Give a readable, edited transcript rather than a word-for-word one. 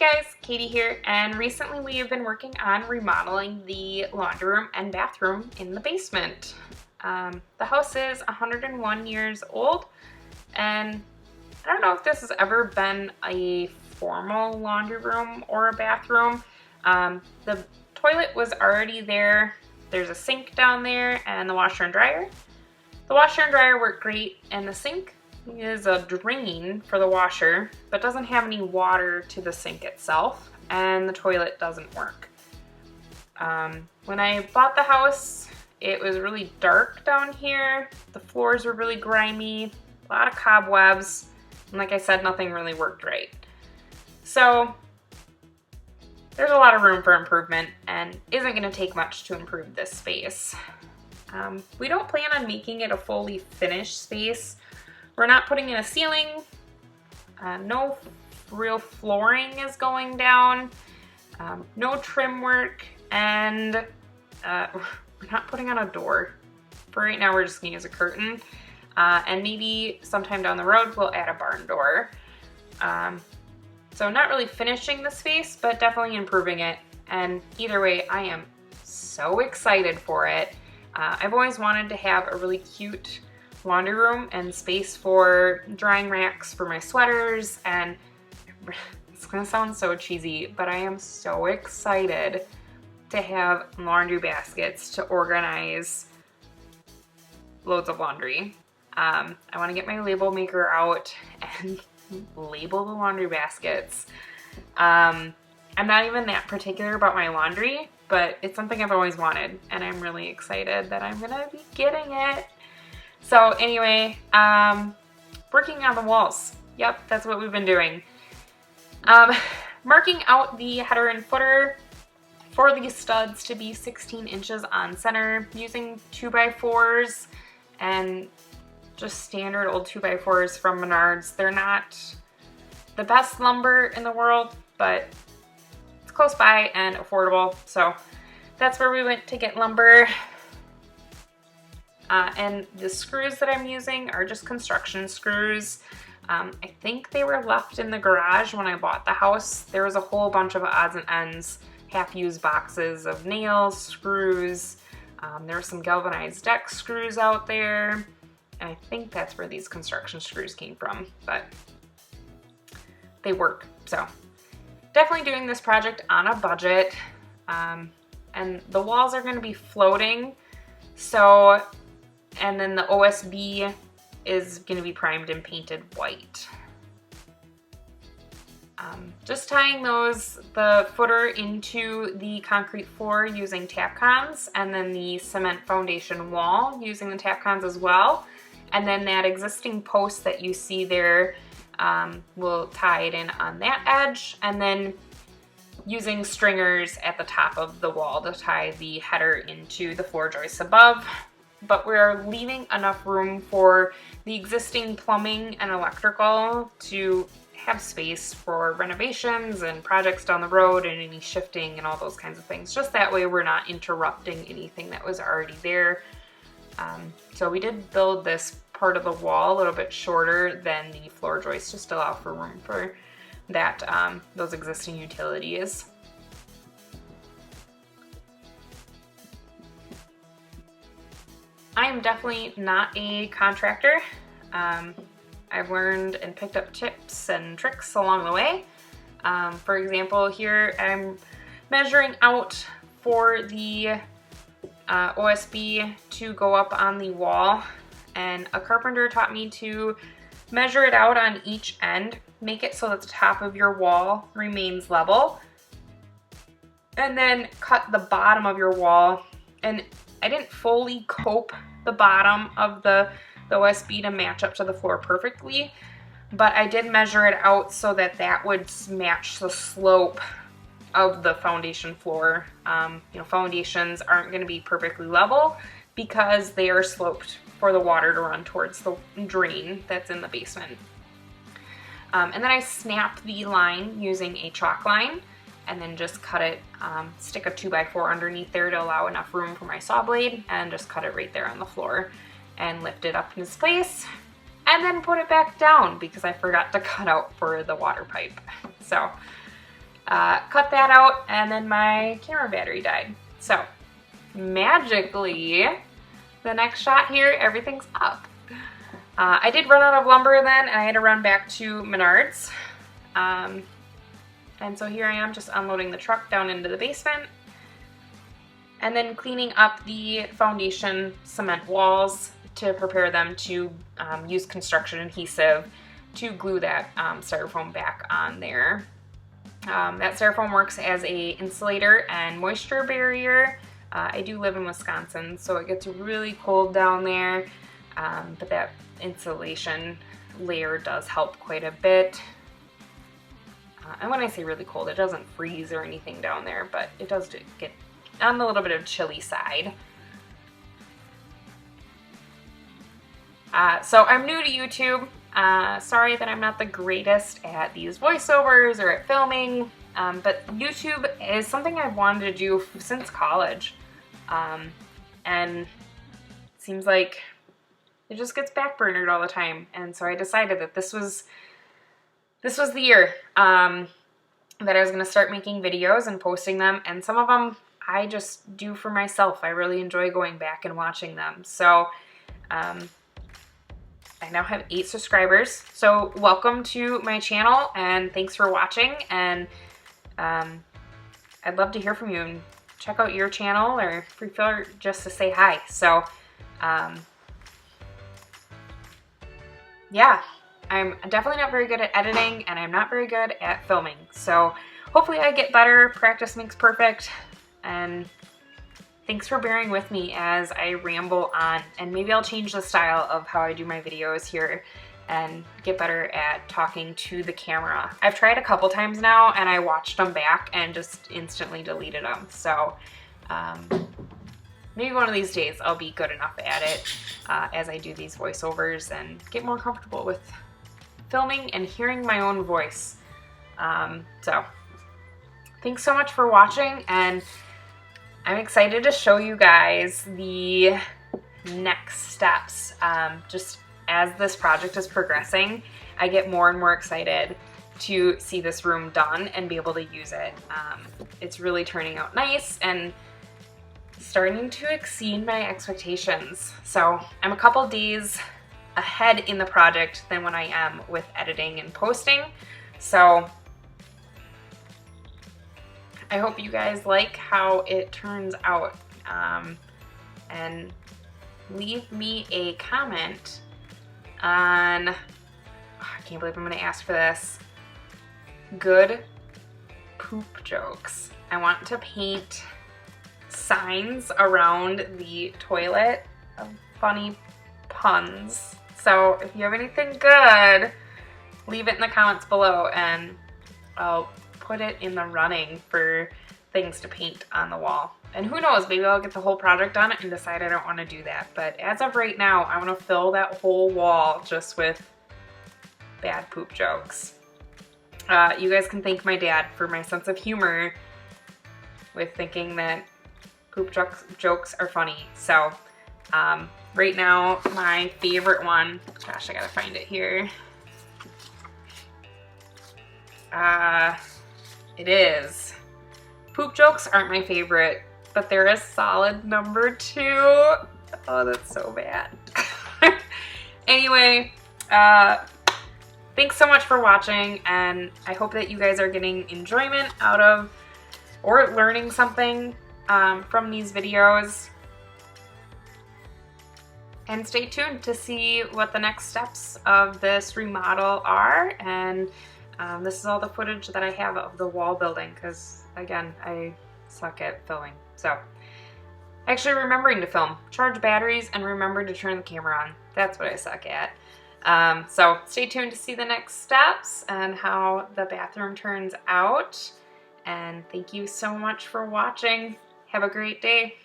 guys, Katie here, and recently we have been working on remodeling the laundry room and bathroom in the basement. The house is 101 years old, and I don't know if this has ever been a formal laundry room or a bathroom. The toilet was already there. There's a sink down there and the washer and dryer. The washer and dryer work great, and the sink is a drain for the washer, but doesn't have any water to the sink itself, and the toilet doesn't work. When I bought the house, it was really dark down here. The floors were really grimy, a lot of cobwebs, and like I said, nothing really worked right. So there's a lot of room for improvement, and isn't going to take much to improve this space. We don't plan on making it a fully finished space. We're not putting in a ceiling. No real flooring is going down. No trim work, and we're not putting on a door. For right now, we're just going to use a curtain. And maybe sometime down the road, we'll add a barn door. So not really finishing the space, but definitely improving it. And either way, I am so excited for it. I've always wanted to have a really cute laundry room and space for drying racks for my sweaters, and it's gonna sound so cheesy, but I am so excited to have laundry baskets to organize loads of laundry. I want to get my label maker out and label the laundry baskets. I'm not even that particular about my laundry, but it's something I've always wanted, and I'm really excited that I'm gonna be getting it. So anyway, working on the walls. Yep, that's what we've been doing. Marking out the header and footer for these studs to be 16 inches on center, using 2x4s and just standard old 2x4s from Menards. They're not the best lumber in the world, but it's close by and affordable. So that's where we went to get lumber. And the screws that I'm using are just construction screws. I think they were left in the garage when I bought the house. There was a whole bunch of odds and ends, half-used boxes of nails, screws. There were some galvanized deck screws out there. And I think that's where these construction screws came from, but they work. So definitely doing this project on a budget. And the walls are gonna be floating. So, and then the OSB is gonna be primed and painted white. Just tying the footer into the concrete floor using Tapcons, and then the cement foundation wall using the Tapcons as well. And then that existing post that you see there, we'll tie it in on that edge, and then using stringers at the top of the wall to tie the header into the floor joists above. But we're leaving enough room for the existing plumbing and electrical to have space for renovations and projects down the road and any shifting and all those kinds of things. Just that way we're not interrupting anything that was already there. So we did build this part of the wall a little bit shorter than the floor joist, just to allow for room for that, those existing utilities. I am definitely not a contractor. I've learned and picked up tips and tricks along the way. For example, here I'm measuring out for the OSB to go up on the wall, and a carpenter taught me to measure it out on each end, make it so that the top of your wall remains level, and then cut the bottom of your wall. And I didn't fully cope the bottom of the OSB to match up to the floor perfectly, but I did measure it out so that that would match the slope of the foundation floor. You know, foundations aren't going to be perfectly level because they are sloped for the water to run towards the drain that's in the basement. And then I snapped the line using a chalk line, and then just cut it, stick a 2x4 underneath there to allow enough room for my saw blade, and just cut it right there on the floor and lift it up in its place, and then put it back down because I forgot to cut out for the water pipe. So cut that out, and then my camera battery died. So magically, the next shot here, everything's up. I did run out of lumber then, and I had to run back to Menards. And so here I am just unloading the truck down into the basement and then cleaning up the foundation cement walls to prepare them to use construction adhesive to glue that styrofoam back on there. That styrofoam works as a insulator and moisture barrier. I do live in Wisconsin, so it gets really cold down there, but that insulation layer does help quite a bit. And when I say really cold, it doesn't freeze or anything down there, but it does get on the little bit of chilly side. So I'm new to YouTube. Sorry that I'm not the greatest at these voiceovers or at filming, but YouTube is something I've wanted to do since college. And it seems like it just gets backburnered all the time. And so I decided that this was the year that I was going to start making videos and posting them, and some of them I just do for myself. I really enjoy going back and watching them. So I now have 8 subscribers, so welcome to my channel and thanks for watching, and I'd love to hear from you and check out your channel, or free feel just to say hi. So yeah, I'm definitely not very good at editing, and I'm not very good at filming. So hopefully I get better. Practice makes perfect. And thanks for bearing with me as I ramble on. And maybe I'll change the style of how I do my videos here and get better at talking to the camera. I've tried a couple times now, and I watched them back and just instantly deleted them. So maybe one of these days I'll be good enough at it as I do these voiceovers and get more comfortable with filming and hearing my own voice. So thanks so much for watching, and I'm excited to show you guys the next steps. Just as this project is progressing, I get more and more excited to see this room done and be able to use it. It's really turning out nice and starting to exceed my expectations. So I'm a couple days ahead in the project than when I am with editing and posting. So I hope you guys like how it turns out, and leave me a comment on, oh, I can't believe I'm gonna ask for this, good poop jokes. I want to paint signs around the toilet of funny puns. So if you have anything good, leave it in the comments below, and I'll put it in the running for things to paint on the wall. And who knows, maybe I'll get the whole project on it and decide I don't want to do that. But as of right now, I want to fill that whole wall just with bad poop jokes. You guys can thank my dad for my sense of humor with thinking that poop jokes are funny. So right now, my favorite one, gosh, I gotta find it here. It is. Poop jokes aren't my favorite, but they're a solid number 2. Oh, that's so bad. Anyway, thanks so much for watching, and I hope that you guys are getting enjoyment out of, or learning something from these videos. And stay tuned to see what the next steps of this remodel are. And this is all the footage that I have of the wall building, because again, I suck at filming. So actually remembering to film, charge batteries, and remember to turn the camera on. That's what I suck at. So stay tuned to see the next steps and how the bathroom turns out. And thank you so much for watching. Have a great day.